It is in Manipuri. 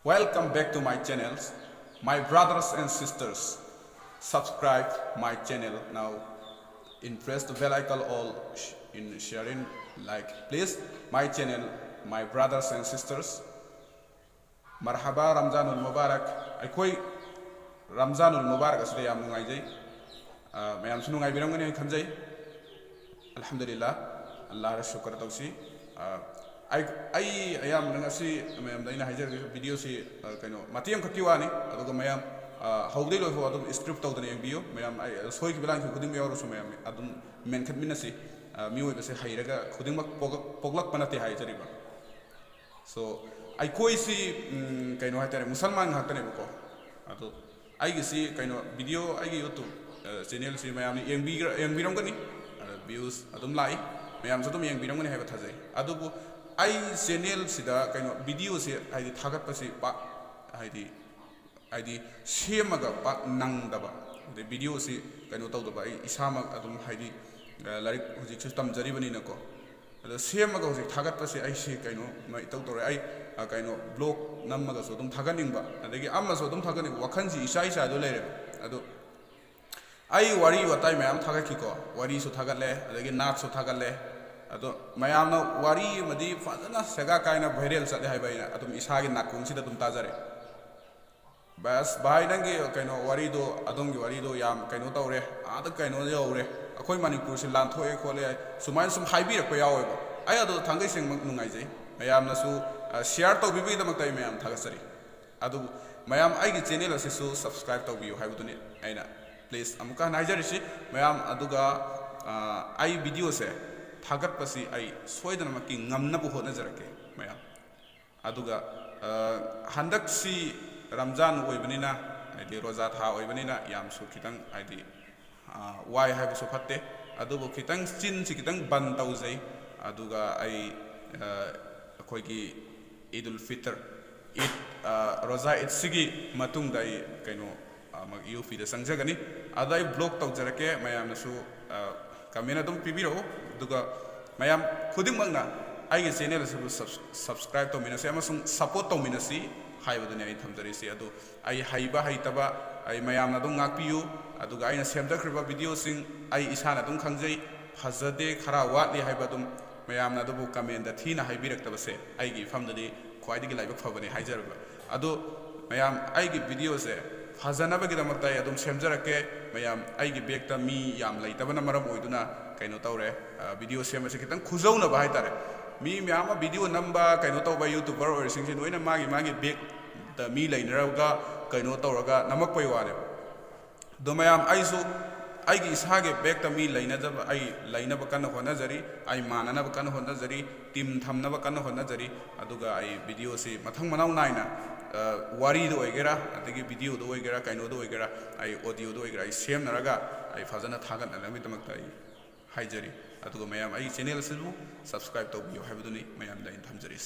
Welcome back to my channels, my brothers and sisters. Subscribe my channel now. Press the bell icon all in sharing like. Please, my channel, my brothers and sisters. Marhaba Ramzanul Mubarak. Eikhoi Ramzanul Mubarak asli am nungai jai. Mayam sunu ngai birang ngani khanjai. Alhamdulillah. Allah syukur tausi. I am nungasi mayam daina hajar video si kaino matiam kakiwani aduga mayam hawdei lo fo adum script tawdani yang bio mayam soi ki bilang khuding me oro mayam adum yengminnasi mioi bese hairaga khuding mak poglak panati haijari ba so eikhoi si kaino hatare musalman hatane ko adu ai gi si kaino video ai gi youtube channel si mayam yengbirong gani views adum lai mayam so dum yengbirong gani haiba thajai adubu I channel sida kaino video si haidi thagat pasi pa haidi semaga pa nang daba de video si kaino taw daba isama adum haidi larik hojik system jari bani nako ado semaga hojik thagat pasi ai si kaino mai taw tore ai kaino blog namaga so dum thaganing ba adegi amma so dum thaganing wakhanji isa do lere ado ai wari watai mayam thagaki ko wari so thagalle adegi nat so thagalle ado mayamna wari madi fadana sega kaina viral sade hai baina adum isagi nakung sida dum tajare bas bai dangi kaino wari do adum gi wari do yam kaino tawre ada kaino yawre akoi manipur si lan thoe khole sumain sum haibi rak yawe ba ai ado thangai sing nungai jai mayamna su share to bibi damak tai mayam thagasari adu mayam ai gi channel ase su subscribe to biu haibuduni aina please amuka naijari si mayam aduga ai video se thagat pasi ai soidana maki ngamna bu hona jarake mayam aduga handak si ramzan oibanina aidi roza tha oibanina yam su kitang aidi wai ha su phatte adubu kitang chin si kitang ban taujai aduga ai khoi gi idul fitr id roza id sigi matung dai kaino mag yu fi da sangjagani adai blog taujarake mayam su kamena dum pibiro duga mayam khuding magna ai channel su subscribe to minasi amasung support to minasi haibaduni ai thamjari si adu ai haiba haitaba ai mayam na dum ngakpiu aduga aina semjakriba video sing ai isana dum khangjai phajade khara watli haibadum mayam na dubu comment da thina haibirakta se ai gi famdani khwaidigi laibak phabani haijarba adu mayam ai gi video se phajana bagi damakta adum semjarake mayam ai gi bekta mi yam laitabana maram oiduna kaino tawre video semase kitang khuzau ba haitare mi myama video namba kaino tawba youtuber or sing sin oina magi bek da mi lainaraga kaino tawraga namak pai wane do mayam aisu ai gi isage bekta mi laina jab ai laina ba kan hona jari ai manana ba kan hona jari team thamna ba kan hona jari aduga ai video se mathang manau naina wari do oigera adegi video do oigera kaino do oigera ai audio do oigera ai sem naraga ai fazana thagan na mi tamak tai haijari aduga mayam ai channel sibu subscribe to biyo haibuduni mayam da in thamjari